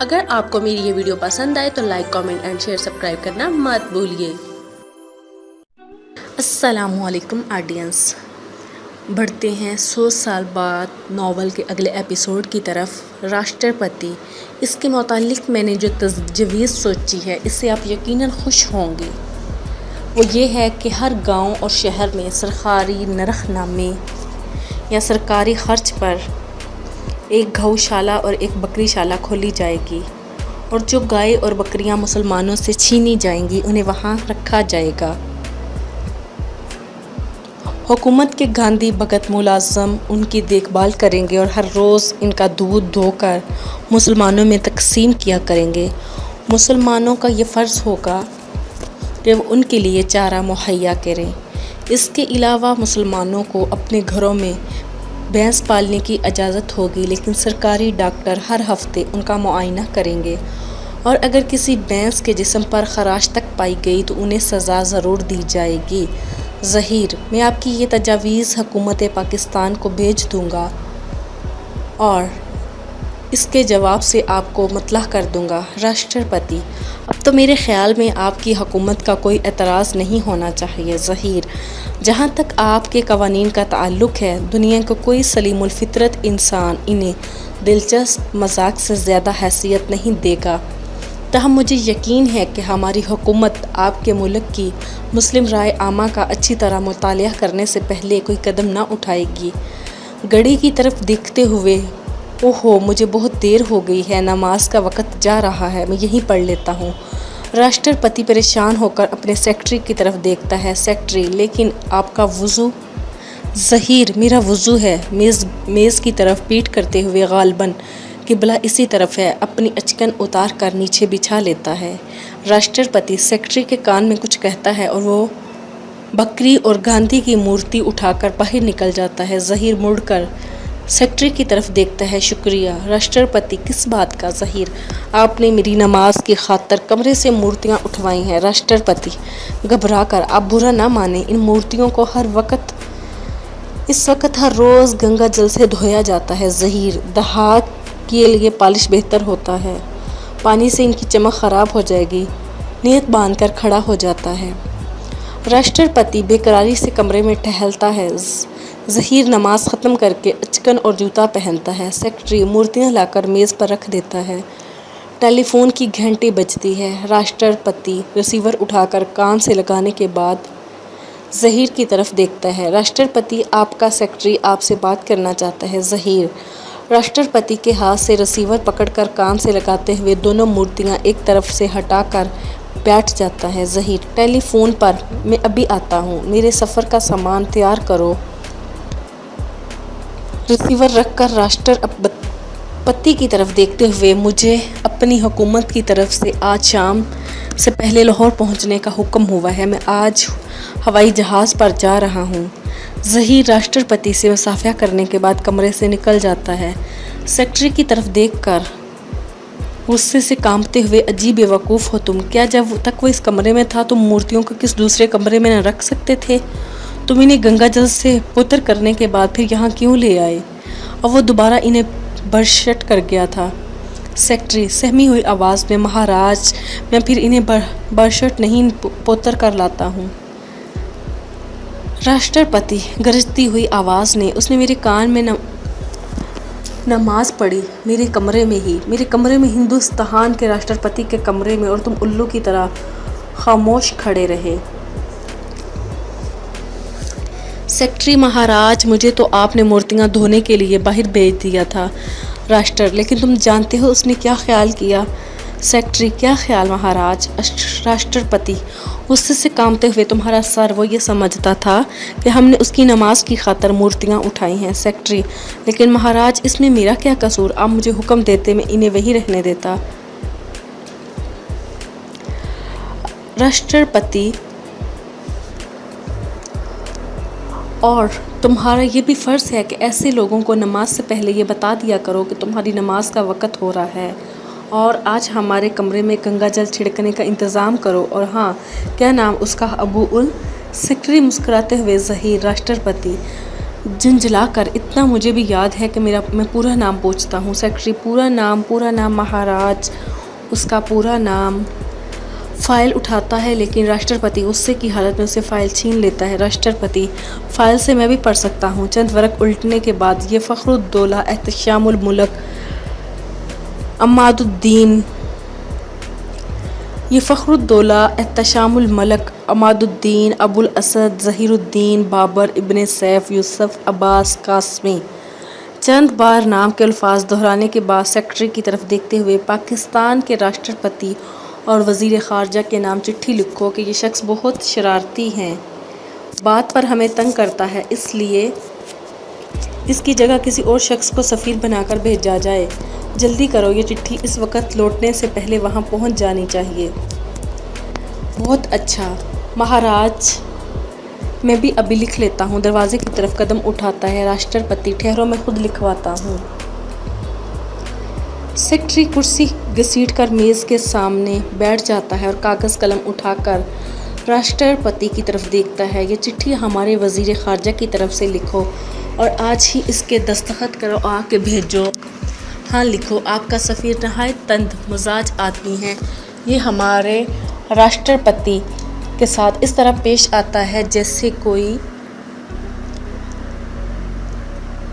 اگر آپ کو میری یہ ویڈیو پسند آئے تو like, comment and share, subscribe کرنا مت بھولیے۔ السلام علیکم آڈینس، بڑھتے ہیں 100 سال بعد ناول کے اگلے ایپیسوڈ کی طرف۔ راشٹرپتی، اس کے متعلق میں نے جو تجویز سوچی ہے اس سے آپ یقیناً خوش ہوں گے۔ وہ یہ ہے کہ ہر گاؤں اور شہر میں سرکاری نرخ نامے یا سرکاری خرچ پر ایک گو شالہ اور ایک بکری شالہ کھولی جائے گی، اور جو گائے اور بکریاں مسلمانوں سے چھینی جائیں گی انہیں وہاں رکھا جائے گا۔ حکومت کے گاندھی بھگت ملازم ان کی دیکھ بھال کریں گے اور ہر روز ان کا دودھ دھو کر مسلمانوں میں تقسیم کیا کریں گے۔ مسلمانوں کا یہ فرض ہوگا کہ وہ ان کے لیے چارہ مہیا کریں۔ اس کے علاوہ مسلمانوں کو اپنے گھروں میں بھینس پالنے کی اجازت ہوگی، لیکن سرکاری ڈاکٹر ہر ہفتے ان کا معائنہ کریں گے، اور اگر کسی بھینس کے جسم پر خراش تک پائی گئی تو انہیں سزا ضرور دی جائے گی۔ ظہیر، میں آپ کی یہ تجاویز حکومت پاکستان کو بھیج دوں گا اور اس کے جواب سے آپ کو مطلع کر دوں گا۔ راشٹرپتی، اب تو میرے خیال میں آپ کی حکومت کا کوئی اعتراض نہیں ہونا چاہیے۔ ظہیر، جہاں تک آپ کے قوانین کا تعلق ہے، دنیا کا کوئی سلیم الفطرت انسان انہیں دلچسپ مذاق سے زیادہ حیثیت نہیں دے گا۔ تاہم مجھے یقین ہے کہ ہماری حکومت آپ کے ملک کی مسلم رائے عامہ کا اچھی طرح مطالعہ کرنے سے پہلے کوئی قدم نہ اٹھائے گی۔ گھڑی کی طرف دیکھتے ہوئے، اوہو مجھے بہت دیر ہو گئی ہے، نماز کا وقت جا رہا ہے، میں یہیں پڑھ لیتا ہوں۔ راشٹرپتی پریشان ہو کر اپنے سیکرٹری کی طرف دیکھتا ہے۔ سیکرٹری، لیکن آپ کا وضو؟ ظہیر، میرا وضو ہے، میز کی طرف پیٹھ کرتے ہوئے، غالباً قبلہ اسی طرف ہے، اپنی اچکن اتار کر نیچے بچھا لیتا ہے۔ راشٹرپتی سیکرٹری کے کان میں کچھ کہتا ہے اور وہ بکری اور گاندھی کی مورتی اٹھا کر باہر نکل جاتا ہے۔ ظہیر مڑ کر سیکرٹری کی طرف دیکھتا ہے۔ شکریہ۔ راشٹرپتی، کس بات کا؟ ظہیر، آپ نے میری نماز کی خاطر کمرے سے مورتیاں اٹھوائی ہیں۔ راشٹرپتی گھبرا کر، آپ برا نہ مانیں، ان مورتیوں کو اس وقت ہر روز گنگا جل سے دھویا جاتا ہے۔ ظہیر، دھات کے لیے پالش بہتر ہوتا ہے، پانی سے ان کی چمک خراب ہو جائے گی۔ نیت باندھ کر کھڑا ہو جاتا ہے۔ راشٹرپتی بے قراری سے کمرے میں ٹہلتا ہے۔ ظہیر نماز ختم کر کے اچکن اور جوتا پہنتا ہے۔ سیکرٹری مورتیاں لا کر میز پر رکھ دیتا ہے۔ ٹیلی فون کی گھنٹی بجتی ہے۔ راشٹرپتی ریسیور اٹھا کر کان سے لگانے کے بعد ظہیر کی طرف دیکھتا ہے۔ راشٹرپتی، آپ کا سیکرٹری آپ سے بات کرنا چاہتا ہے۔ ظہیر راشٹرپتی کے ہاتھ سے ریسیور پکڑ کر کان سے لگاتے ہوئے دونوں مورتیاں ایک طرف سے ہٹا کر بیٹھ جاتا ہے۔ ظہیر ٹیلی فون پر، میں ابھی آتا ہوں، میرے سفر کا سامان تیار کرو۔ ریسیور رکھ کر راشٹرپتی کی طرف دیکھتے ہوئے، مجھے اپنی حکومت کی طرف سے آج شام سے پہلے لاہور پہنچنے کا حکم ہوا ہے، میں آج ہوائی جہاز پر جا رہا ہوں۔ ظہیر راشٹرپتی سے مصافحہ کرنے کے بعد کمرے سے نکل جاتا ہے۔ سیکرٹری کی طرف دیکھ کر غصے سے کانپتے ہوئے، عجیب بے وقوف ہو تم! کیا جب تک وہ اس کمرے میں تھا تم مورتیوں کو کس دوسرے کمرے میں نہ رکھ سکتے تھے؟ تم انہیں گنگا جل سے پتر کرنے کے بعد پھر یہاں کیوں لے آئے؟ اور وہ دوبارہ انہیں برشٹ کر گیا تھا۔ سیکرٹری سہمی ہوئی آواز میں، مہاراج، میں پھر انہیں برشٹ نہیں پوتر کر لاتا ہوں۔ راشٹرپتی گرجتی ہوئی آواز نے، اس نے میرے کان میں نماز پڑھی، میرے کمرے میں ہی، میرے کمرے میں، ہندوستان کے راشٹرپتی کے کمرے میں، اور تم الو کی طرح خاموش کھڑے رہے۔ سیکرٹری مہاراج، مجھے تو آپ نے مورتیاں دھونے کے لیے باہر بھیج دیا تھا۔ لیکن تم جانتے ہو اس نے کیا خیال کیا؟ سیکرٹری کیا خیال مہاراج؟ راشٹرپتی غصے سے کانپتے ہوئے، تمہارا سر وہ یہ سمجھتا تھا کہ ہم نے اس کی نماز کی خاطر مورتیاں اٹھائی ہیں۔ سیکرٹری لیکن مہاراج، اس میں میرا کیا قصور؟ آپ مجھے حکم دیتے میں انہیں وہیں رہنے دیتا۔ راشٹرپتی اور تمہارا یہ بھی فرض ہے کہ ایسے لوگوں کو نماز سے پہلے یہ بتا دیا کرو کہ تمہاری نماز کا وقت ہو رہا ہے، اور آج ہمارے کمرے میں گنگا جل چھڑکنے کا انتظام کرو، اور ہاں، کیا نام اس کا؟ ابو ال؟ سیکرٹری مسکراتے ہوئے، ظہیر۔ راشٹرپتی جھنجھلا کر اتنا مجھے بھی یاد ہے کہ میں پورا نام پوچھتا ہوں. سیکرٹری پورا نام مہاراج، اس کا پورا نام. فائل اٹھاتا ہے لیکن راشٹرپتی غصے کی حالت میں اسے فائل چھین لیتا ہے. راشٹرپتی فائل سے میں بھی پڑھ سکتا ہوں. چند ورق الٹنے کے بعد یہ فخر الدولہ احتشام الملک عماد الدین ابو الاسد ظہیر الدین بابر ابن سیف یوسف عباس قاسمی. چند بار نام کے الفاظ دہرانے کے بعد سیکرٹری کی طرف دیکھتے ہوئے پاکستان کے راشٹرپتی اور وزیر خارجہ کے نام چٹھی لکھو کہ یہ شخص بہت شرارتی ہے، بات پر ہمیں تنگ کرتا ہے، اس لیے اس کی جگہ کسی اور شخص کو سفیر بنا کر بھیجا جائے. جلدی کرو، یہ چٹھی اس وقت لوٹنے سے پہلے وہاں پہنچ جانی چاہیے. بہت اچھا مہاراج، میں بھی ابھی لکھ لیتا ہوں. دروازے کی طرف قدم اٹھاتا ہے راشٹرپتی. ٹھہرو، میں خود لکھواتا ہوں. سیکرٹری کرسی گھسیٹ کر میز کے سامنے بیٹھ جاتا ہے اور کاغذ قلم اٹھا کر راشٹرپتی کی طرف دیکھتا ہے. یہ چٹھی ہمارے وزیر خارجہ کی طرف سے لکھو اور آج ہی اس کے دستخط کرو آ کے بھیجو. ہاں لکھو. آپ کا سفیر نہایت تند مزاج آدمی ہے. یہ ہمارے راشٹرپتی کے ساتھ اس طرح پیش آتا ہے جیسے کوئی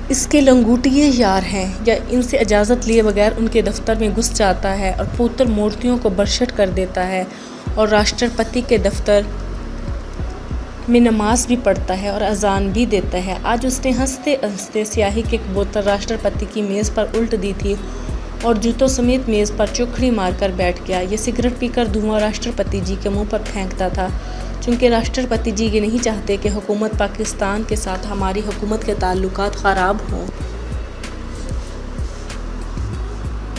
اس کے لنگوٹیے یار ہیں، یا ان سے اجازت لیے بغیر ان کے دفتر میں گھس جاتا ہے اور پوتر مورتیوں کو برشٹ کر دیتا ہے اور راشٹرپتی کے دفتر میں نماز بھی پڑھتا ہے اور اذان بھی دیتا ہے. آج اس نے ہنستے ہنستے سیاہی کی ایک بوتل راشٹرپتی کی میز پر الٹ دی تھی اور جوتوں سمیت میز پر چوکھڑی مار کر بیٹھ گیا. یہ سگریٹ پی کر دھواں راشٹرپتی جی کے منہ پر پھینکتا تھا، چونکہ راشٹرپتی جی یہ نہیں چاہتے کہ حکومت پاکستان کے ساتھ ہماری حکومت کے تعلقات خراب ہوں،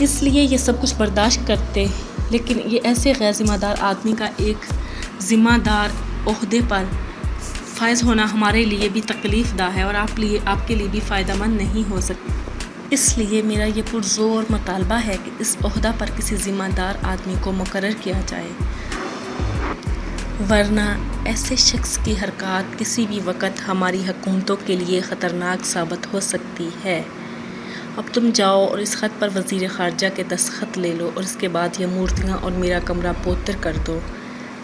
اس لیے یہ سب کچھ برداشت کرتے. لیکن یہ ایسے غیر ذمہ دار آدمی کا ایک ذمہ دار عہدے پر فائز ہونا ہمارے لیے بھی تکلیف دہ ہے اور آپ کے لیے بھی فائدہ مند نہیں ہو سکتا. اس لیے میرا یہ پرزور مطالبہ ہے کہ اس عہدہ پر کسی ذمہ دار آدمی کو مقرر کیا جائے، ورنہ ایسے شخص کی حرکات کسی بھی وقت ہماری حکومتوں کے لیے خطرناک ثابت ہو سکتی ہے. اب تم جاؤ اور اس خط پر وزیر خارجہ کے دستخط لے لو اور اس کے بعد یہ مورتیاں اور میرا کمرہ پوتر کر دو.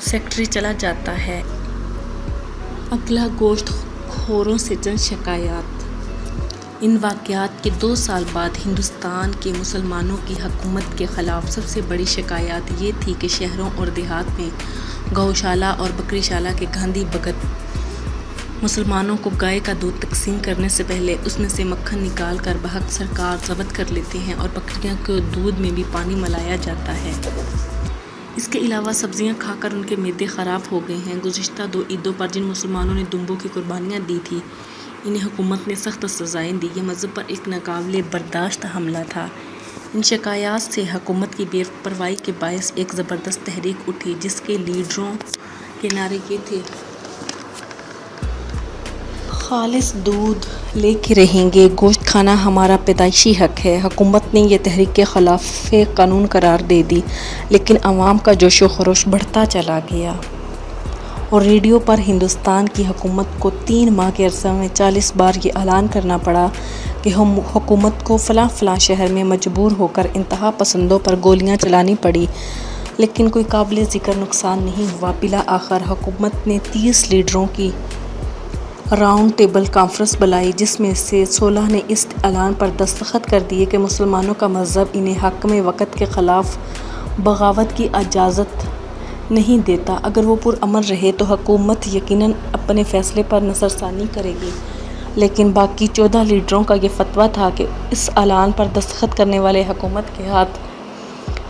سیکرٹری چلا جاتا ہے. اگلا گوشت خوروں سے چند شکایات. ان واقعات کے 2 سال بعد ہندوستان کے مسلمانوں کی حکومت کے خلاف سب سے بڑی شکایات یہ تھی کہ شہروں اور دیہات میں گوشالہ اور بکری شالہ کے گاندھی بھگت مسلمانوں کو گائے کا دودھ تقسیم کرنے سے پہلے اس میں سے مکھن نکال کر بحق سرکار ضبط کر لیتے ہیں اور بکریاں کے دودھ میں بھی پانی ملایا جاتا ہے. اس کے علاوہ سبزیاں کھا کر ان کے معدے خراب ہو گئے ہیں. گزشتہ 2 عیدوں پر جن مسلمانوں نے دمبوں کی قربانیاں دی تھیں انہیں حکومت نے سخت سزائیں دی. یہ مذہب پر ایک ناقابل برداشت حملہ تھا. ان شکایات سے حکومت کی بے پرواہی کے باعث ایک زبردست تحریک اٹھی جس کے لیڈروں کے نعرے یہ تھے: خالص دودھ لے کے رہیں گے، گوشت کھانا ہمارا پیدائشی حق ہے. حکومت نے یہ تحریک کے خلاف قانون قرار دے دی، لیکن عوام کا جوش و خروش بڑھتا چلا گیا اور ریڈیو پر ہندوستان کی حکومت کو 3 ماہ کے عرصے میں 40 بار یہ اعلان کرنا پڑا کہ حکومت کو فلاں فلاں شہر میں مجبور ہو کر انتہا پسندوں پر گولیاں چلانی پڑی، لیکن کوئی قابل ذکر نقصان نہیں ہوا. بالآخر حکومت نے 30 لیڈروں کی راؤنڈ ٹیبل کانفرنس بلائی جس میں سے 16 نے اس اعلان پر دستخط کر دیے کہ مسلمانوں کا مذہب انہیں حاکم وقت کے خلاف بغاوت کی اجازت نہیں دیتا. اگر وہ پرامن رہے تو حکومت یقیناً اپنے فیصلے پر نظر ثانی کرے گی. لیکن باقی 14 لیڈروں کا یہ فتویٰ تھا کہ اس اعلان پر دستخط کرنے والے حکومت کے ہاتھ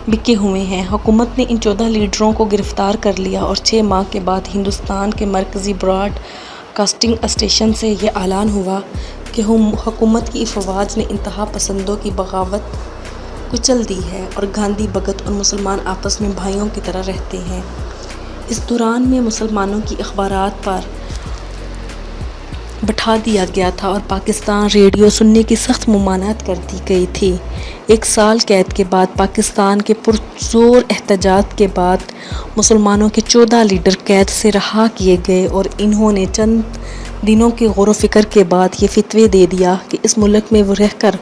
بکے ہوئے ہیں. حکومت نے ان 14 لیڈروں کو گرفتار کر لیا اور 6 ماہ کے بعد ہندوستان کے مرکزی براڈ کاسٹنگ اسٹیشن سے یہ اعلان ہوا کہ حکومت کی افواج نے انتہا پسندوں کی بغاوت کچل دی ہے اور گاندھی بھگت اور مسلمان آپس میں بھائیوں کی طرح رہتے ہیں. اس دوران میں مسلمانوں کی اخبارات پر بٹھا دیا گیا تھا اور پاکستان ریڈیو سننے کی سخت ممانعت کر دی گئی تھی. 1 سال قید کے بعد پاکستان کے پرزور احتجاج کے بعد مسلمانوں کے 14 لیڈر قید سے رہا کیے گئے اور انہوں نے چند دنوں کی غور و فکر کے بعد یہ فتوی دے دیا کہ اس ملک میں وہ رہ کر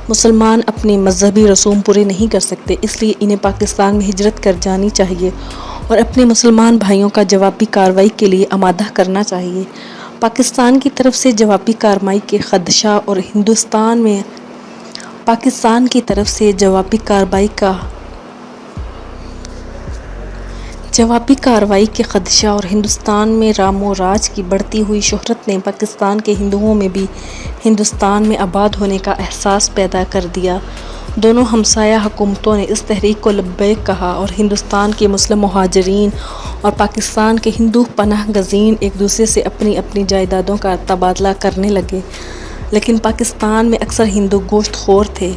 مسلمان اپنے مذہبی رسوم پورے نہیں کر سکتے، اس لیے انہیں پاکستان میں ہجرت کر جانی چاہیے اور اپنے مسلمان بھائیوں کا جوابی کارروائی کے لیے آمادہ کرنا چاہیے۔ پاکستان کی طرف سے جوابی کارروائی کے خدشہ اور ہندوستان میں رام و راج کی بڑھتی ہوئی شہرت نے پاکستان کے ہندوؤں میں بھی ہندوستان میں آباد ہونے کا احساس پیدا کر دیا۔ دونوں ہمسایہ حکومتوں نے اس تحریک کو لبیک کہا اور ہندوستان کے مسلم مہاجرین اور پاکستان کے ہندو پناہ گزین ایک دوسرے سے اپنی اپنی جائیدادوں کا تبادلہ کرنے لگے، لیکن پاکستان میں اکثر ہندو گوشت خور تھے۔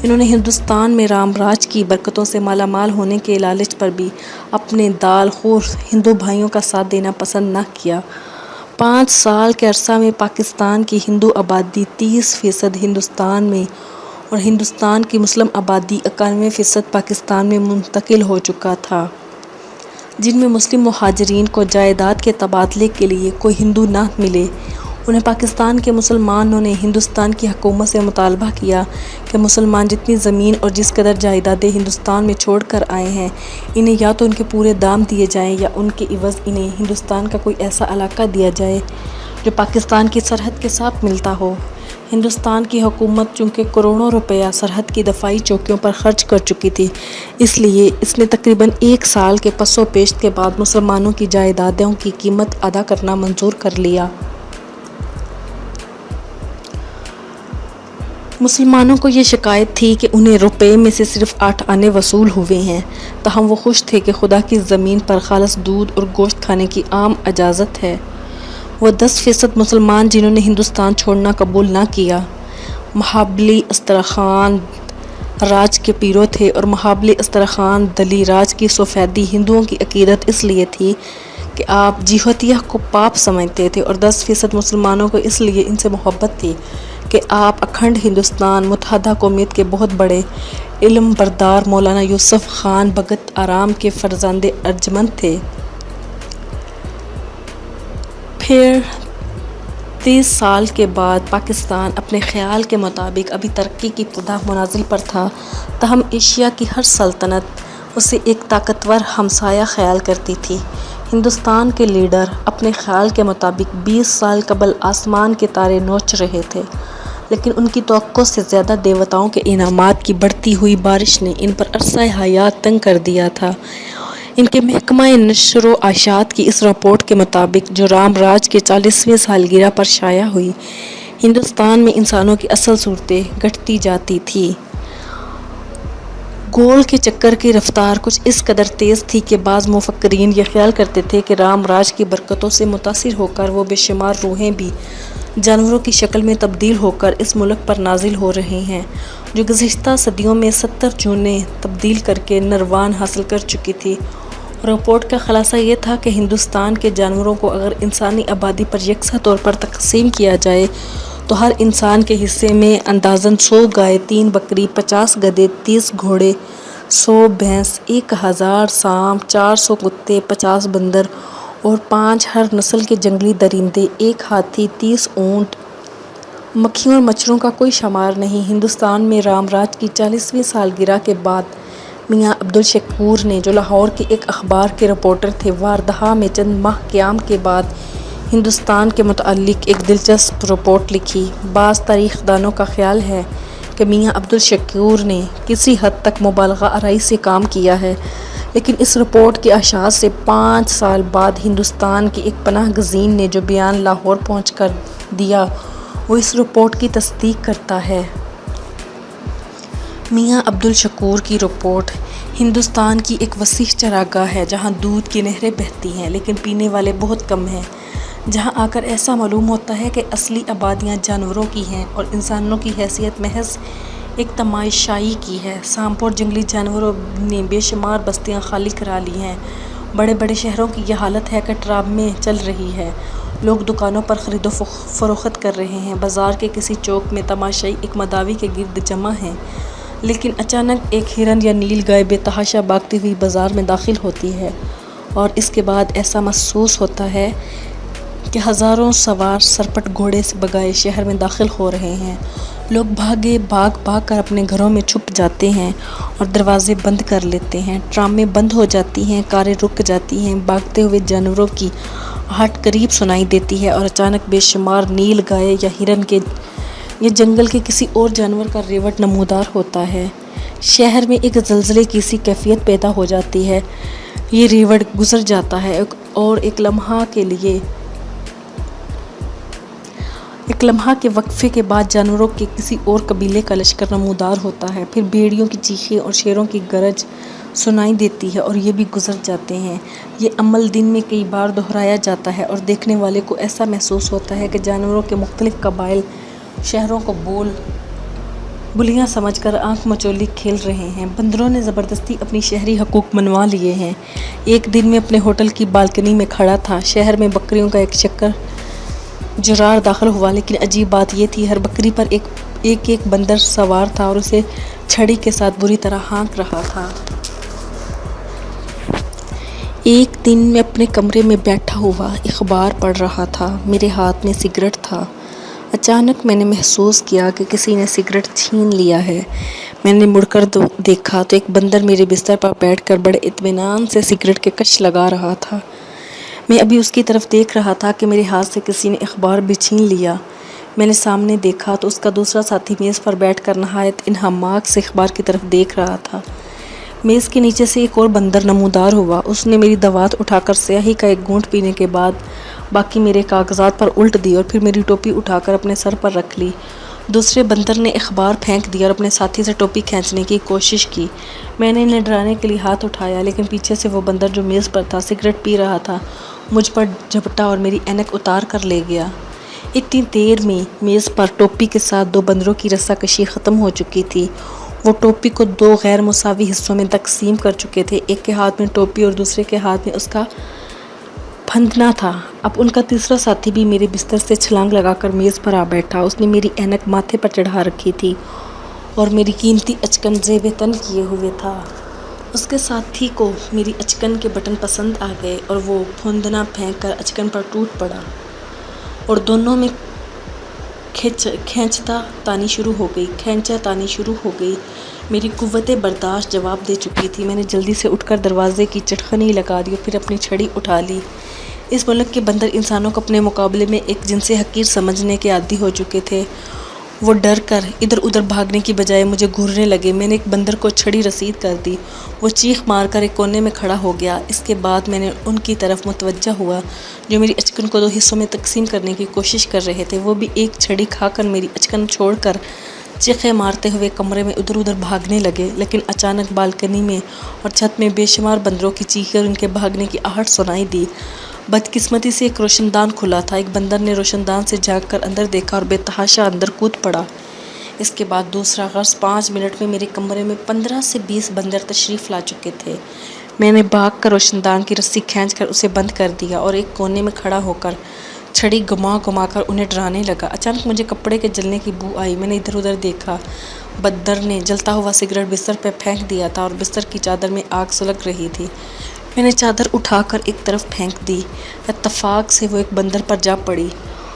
انہوں نے ہندوستان میں رام راج کی برکتوں سے مالا مال ہونے کے لالچ پر بھی اپنے دال خور ہندو بھائیوں کا ساتھ دینا پسند نہ کیا۔ 5 سال کے عرصہ میں پاکستان کی ہندو آبادی 30% ہندوستان میں اور ہندوستان کی مسلم آبادی 91% پاکستان میں منتقل ہو چکا تھا، جن میں مسلم مہاجرین کو جائیداد کے تبادلے کے لیے کوئی ہندو نہ ملے۔ انہیں پاکستان کے مسلمانوں نے ہندوستان کی حکومت سے مطالبہ کیا کہ مسلمان جتنی زمین اور جس قدر جائیدادیں ہندوستان میں چھوڑ کر آئے ہیں، انہیں یا تو ان کے پورے دام دیے جائیں یا ان کے عوض انہیں ہندوستان کا کوئی ایسا علاقہ دیا جائے جو پاکستان کی سرحد کے ساتھ ملتا ہو۔ ہندوستان کی حکومت چونکہ کروڑوں روپیہ سرحد کی دفاعی چوکیوں پر خرچ کر چکی تھی، اس لیے اس نے تقریباً 1 سال کے پس و پیش کے بعد مسلمانوں کی جائیدادوں کی قیمت ادا کرنا منظور کر لیا۔ مسلمانوں کو یہ شکایت تھی کہ انہیں روپے میں سے صرف 8 آنے وصول ہوئے ہیں، تاہم وہ خوش تھے کہ خدا کی زمین پر خالص دودھ اور گوشت کھانے کی عام اجازت ہے۔ وہ 10% مسلمان جنہوں نے ہندوستان چھوڑنا قبول نہ کیا، مہابلی استرخان راج کے پیرو تھے، اور مہابلی استرخان دلی راج کی سفیدی ہندوؤں کی عقیدت اس لیے تھی کہ آپ جیوتیہ کو پاپ سمجھتے تھے، اور 10% مسلمانوں کو اس لیے ان سے محبت تھی کہ آپ اکھنڈ ہندوستان متحدہ قومیت کے بہت بڑے علم بردار مولانا یوسف خان بھگت آرام کے فرزند ارجمند تھے۔ پھر 30 سال کے بعد پاکستان اپنے خیال کے مطابق ابھی ترقی کی ابتدائی منازل پر تھا، تاہم ایشیا کی ہر سلطنت اسے ایک طاقتور ہمسایہ خیال کرتی تھی۔ ہندوستان کے لیڈر اپنے خیال کے مطابق 20 سال قبل آسمان کے تارے نوچ رہے تھے، لیکن ان کی توقع سے زیادہ دیوتاؤں کے انعامات کی بڑھتی ہوئی بارش نے ان پر عرصہ حیات تنگ کر دیا تھا۔ ان کے محکمہ نشر و اشاعت کی اس رپورٹ کے مطابق جو رام راج کے 40ویں سالگرہ پر شائع ہوئی، ہندوستان میں انسانوں کی اصل صورتیں گھٹتی جاتی تھی۔ گول کے چکر کی رفتار کچھ اس قدر تیز تھی کہ بعض مفکرین یہ خیال کرتے تھے کہ رام راج کی برکتوں سے متاثر ہو کر وہ بے شمار روحیں بھی جانوروں کی شکل میں تبدیل ہو کر اس ملک پر نازل ہو رہے ہیں، جو گزشتہ صدیوں میں 70 جونیں تبدیل کر کے نروان حاصل کر چکی تھی۔ رپورٹ کا خلاصہ یہ تھا کہ ہندوستان کے جانوروں کو اگر انسانی آبادی پر یکساں طور پر تقسیم کیا جائے تو ہر انسان کے حصے میں اندازاً 100 گائے، 3 بکری، 50 گدھے، 30 گھوڑے، 100 بھینس، 1000 سانپ، 400 کتے، 50 بندر اور 5 ہر نسل کے جنگلی درندے، 1 ہاتھی، 30 اونٹ، مکھیوں اور مچھروں کا کوئی شمار نہیں۔ ہندوستان میں رام راج کی 40ویں سالگرہ کے بعد میاں عبدالشکور نے، جو لاہور کے ایک اخبار کے رپورٹر تھے، واردھا میں چند ماہ قیام کے بعد ہندوستان کے متعلق ایک دلچسپ رپورٹ لکھی۔ بعض تاریخ دانوں کا خیال ہے کہ میاں عبدالشکور نے کسی حد تک مبالغہ آرائی سے کام کیا ہے، لیکن اس رپورٹ کے اشاعت سے 5 سال بعد ہندوستان کے ایک پناہ گزین نے جو بیان لاہور پہنچ کر دیا وہ اس رپورٹ کی تصدیق کرتا ہے۔ میاں عبدالشکور کی رپورٹ ہندوستان کی ایک وسیع چراگاہ ہے جہاں دودھ کی نہریں بہتی ہیں لیکن پینے والے بہت کم ہیں، جہاں آ کر ایسا معلوم ہوتا ہے کہ اصلی آبادیاں جانوروں کی ہیں اور انسانوں کی حیثیت محض ایک تماشائی کی ہے۔ سانپوں اور جنگلی جانوروں نے بے شمار بستیاں خالی کرا لی ہیں۔ بڑے بڑے شہروں کی یہ حالت ہے کہ ٹرامیں چل رہی ہے، لوگ دکانوں پر خرید و فروخت کر رہے ہیں، بازار کے کسی چوک میں تماشائی ایک مداوی کے گرد جمع ہیں، لیکن اچانک ایک ہرن یا نیل گائے بے تحاشا بھاگتی ہوئی بازار میں داخل ہوتی ہے اور اس کے بعد ایسا محسوس ہوتا ہے کہ ہزاروں سوار سرپٹ گھوڑے سے بگائے شہر میں داخل ہو رہے ہیں۔ لوگ بھاگ کر اپنے گھروں میں چھپ جاتے ہیں اور دروازے بند کر لیتے ہیں۔ ٹرامیں بند ہو جاتی ہیں، کاریں رک جاتی ہیں، بھاگتے ہوئے جانوروں کی آہٹ قریب سنائی دیتی ہے اور اچانک بے شمار نیل گائے یا ہرن کے یا جنگل کے کسی اور جانور کا ریوٹ نمودار ہوتا ہے۔ شہر میں ایک زلزلے کی سی کیفیت پیدا ہو جاتی ہے۔ یہ ریوٹ گزر جاتا ہے اور ایک لمحہ کے وقفے کے بعد جانوروں کے کسی اور قبیلے کا لشکر نمودار ہوتا ہے۔ پھر بھیڑیوں کی چیخیں اور شیروں کی گرج سنائی دیتی ہے اور یہ بھی گزر جاتے ہیں۔ یہ عمل دن میں کئی بار دہرایا جاتا ہے اور دیکھنے والے کو ایسا محسوس ہوتا ہے کہ جانوروں کے مختلف قبائل شہروں کو بلیاں سمجھ کر آنکھ مچولی کھیل رہے ہیں۔ بندروں نے زبردستی اپنی شہری حقوق منوا لیے ہیں۔ ایک دن میں اپنے ہوٹل کی بالکنی میں کھڑا تھا۔ شہر میں بکریوں کا ایک چکر جرار داخل ہوا، لیکن عجیب بات یہ تھی ہر بکری پر ایک بندر سوار تھا اور اسے چھڑی کے ساتھ بری طرح ہانک رہا تھا۔ ایک دن میں اپنے کمرے میں بیٹھا ہوا اخبار پڑھ رہا تھا۔ میرے ہاتھ میں سگریٹ تھا۔ اچانک میں نے محسوس کیا کہ کسی نے سگریٹ چھین لیا ہے۔ میں نے مڑ کر دیکھا تو ایک بندر میرے بستر پر بیٹھ کر بڑے اطمینان سے سگریٹ کے کش لگا رہا تھا۔ میں ابھی اس کی طرف دیکھ رہا تھا کہ میرے ہاتھ سے کسی نے اخبار بھی چھین لیا۔ میں نے سامنے دیکھا تو اس کا دوسرا ساتھی میز پر بیٹھ کر نہایت انہماک سے اخبار کی طرف دیکھ رہا تھا۔ میز کے نیچے سے ایک اور بندر نمودار ہوا۔ اس نے میری دوات اٹھا کر سیاہی کا ایک گھونٹ پینے کے بعد باقی میرے کاغذات پر الٹ دی اور پھر میری ٹوپی اٹھا کر اپنے سر پر رکھ لی۔ دوسرے بندر نے اخبار پھینک دیا اور اپنے ساتھی سے ٹوپی کھینچنے کی کوشش کی۔ میں نے انہیں ڈرانے کے لیے ہاتھ اٹھایا، لیکن پیچھے سے وہ بندر جو میز پر تھا سگریٹ پی رہا تھا مجھ پر جھپٹا اور میری اینک اتار کر لے گیا۔ اتنی دیر میں میز پر ٹوپی کے ساتھ دو بندروں کی رسا کشی ختم ہو چکی تھی۔ وہ ٹوپی کو دو غیر مساوی حصوں میں تقسیم کر چکے تھے، ایک کے ہاتھ میں ٹوپی اور دوسرے کے ہاتھ میں اس کا پھندنا تھا۔ اب ان کا تیسرا ساتھی بھی میرے بستر سے چھلانگ لگا کر میز پر آ بیٹھا۔ اس نے میری اینک ماتھے پر چڑھا رکھی تھی اور میری قیمتی اچکن زیب تن کیے ہوئے تھا۔ اس کے ساتھی کو میری اچکن کے بٹن پسند آ گئے اور وہ پھندنا پھینک کر اچکن پر ٹوٹ پڑا اور دونوں میں کھینچا تانی شروع ہو گئی۔ میری قوت برداشت جواب دے چکی تھی۔ میں نے جلدی سے اٹھ کر دروازے کی چٹخنی لگا دی اور پھر اپنی چھڑی اٹھا لی۔ اس ملک کے بندر انسانوں کو اپنے مقابلے میں ایک جنس حقیر سمجھنے کے عادی ہو چکے تھے۔ وہ ڈر کر ادھر ادھر بھاگنے کی بجائے مجھے گھورنے لگے۔ میں نے ایک بندر کو چھڑی رسید کر دی۔ وہ چیخ مار کر ایک کونے میں کھڑا ہو گیا۔ اس کے بعد میں نے ان کی طرف متوجہ ہوا جو میری اچکن کو دو حصوں میں تقسیم کرنے کی کوشش کر رہے تھے۔ وہ بھی ایک چھڑی کھا کر میری اچکن چھوڑ کر چیخیں مارتے ہوئے کمرے میں ادھر ادھر بھاگنے لگے، لیکن اچانک بالکنی میں اور چھت میں بے شمار بندروں کی چیخیں اور ان کے بھاگنے کی آہٹ سنائی دی۔ بدقسمتی سے ایک روشن دان کھلا تھا۔ ایک بندر نے روشن دان سے جھانک کر اندر دیکھا اور بے تحاشا اندر کود پڑا۔ اس کے بعد دوسرا غرض 5 منٹ میں میرے کمرے میں 15 سے 20 بندر تشریف لا چکے تھے۔ میں نے بھاگ کر روشن دان کی رسی کھینچ کر اسے بند کر دیا اور ایک کونے میں کھڑا ہو کر چھڑی گھما کر انہیں ڈرانے لگا۔ اچانک مجھے کپڑے کے جلنے کی بو آئی۔ میں نے ادھر ادھر دیکھا۔ بندر نے جلتا ہوا سگریٹ بستر پہ پھینک دیا تھا اور بستر کی چادر میں آگ سلگ رہی تھی۔ میں نے چادر اٹھا کر ایک طرف پھینک دی۔ اتفاق سے وہ ایک بندر پر جا پڑی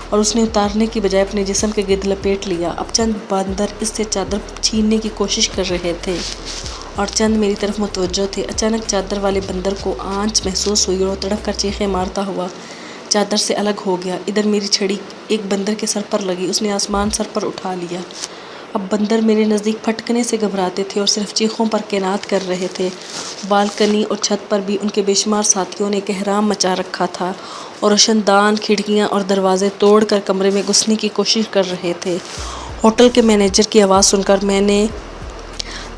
اور اس نے اتارنے کی بجائے اپنے جسم کے گرد لپیٹ لیا۔ اب چند بندر اس سے چادر چھیننے کی کوشش کر رہے تھے اور چند میری طرف متوجہ تھے۔ اچانک چادر والے بندر کو آنچ محسوس ہوئی اور وہ تڑپ کر چیخیں مارتا ہوا چادر سے الگ ہو گیا۔ ادھر میری چھڑی ایک بندر کے سر پر لگی۔ اس نے آسمان سر پر اٹھا لیا۔ اب بندر میرے نزدیک پھٹکنے سے گھبراتے تھے اور صرف چیخوں پر کینات کر رہے تھے۔ بالکنی اور چھت پر بھی ان کے بے شمار ساتھیوں نے احرام مچا رکھا تھا اور روشن دان، کھڑکیاں اور دروازے توڑ کر کمرے میں گھسنے کی کوشش کر رہے تھے۔ ہوٹل کے مینیجر کی آواز سن کر میں نے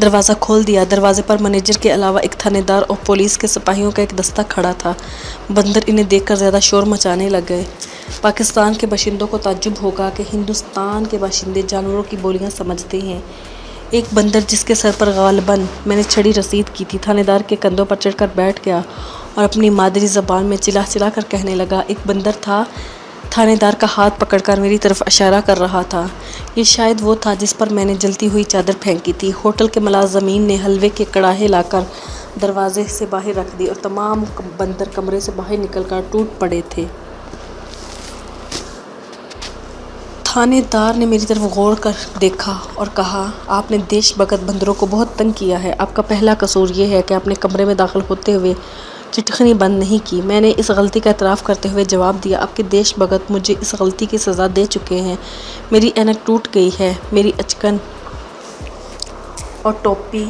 دروازہ کھول دیا۔ دروازے پر مینیجر کے علاوہ ایک تھانے دار اور پولیس کے سپاہیوں کا ایک دستہ کھڑا تھا۔ بندر انہیں دیکھ کر زیادہ شور مچانے لگے۔ پاکستان کے باشندوں کو تعجب ہوگا کہ ہندوستان کے باشندے جانوروں کی بولیاں سمجھتے ہیں۔ ایک بندر جس کے سر پر غالباً میں نے چھڑی رسید کی تھی، تھانے دار کے کندھوں پر چڑھ کر بیٹھ گیا اور اپنی مادری زبان میں چلا چلا کر کہنے لگا۔ ایک بندر تھا تھانے دار کا ہاتھ پکڑ کر میری طرف اشارہ کر رہا تھا۔ یہ شاید وہ تھا جس پر میں نے جلتی ہوئی چادر پھینکی تھی۔ ہوٹل کے ملازمین نے حلوے کے کڑاہے لا کر دروازے سے باہر رکھ دی اور تمام بندر کمرے سے باہر نکل کر ٹوٹ پڑے تھے۔ تھانے دار نے میری طرف غور کر دیکھا اور کہا، آپ نے دیش بھگت بندروں کو بہت تنگ کیا ہے۔ آپ کا پہلا قصور یہ ہے کہ آپ نے کمرے میں داخل ہوتے ہوئے چٹخنی بند نہیں کی۔ میں نے اس غلطی کا اعتراف کرتے ہوئے جواب دیا، آپ کے دیش بھگت مجھے اس غلطی کی سزا دے چکے ہیں۔ میری اینک ٹوٹ گئی ہے، میری اچکن اور ٹوپی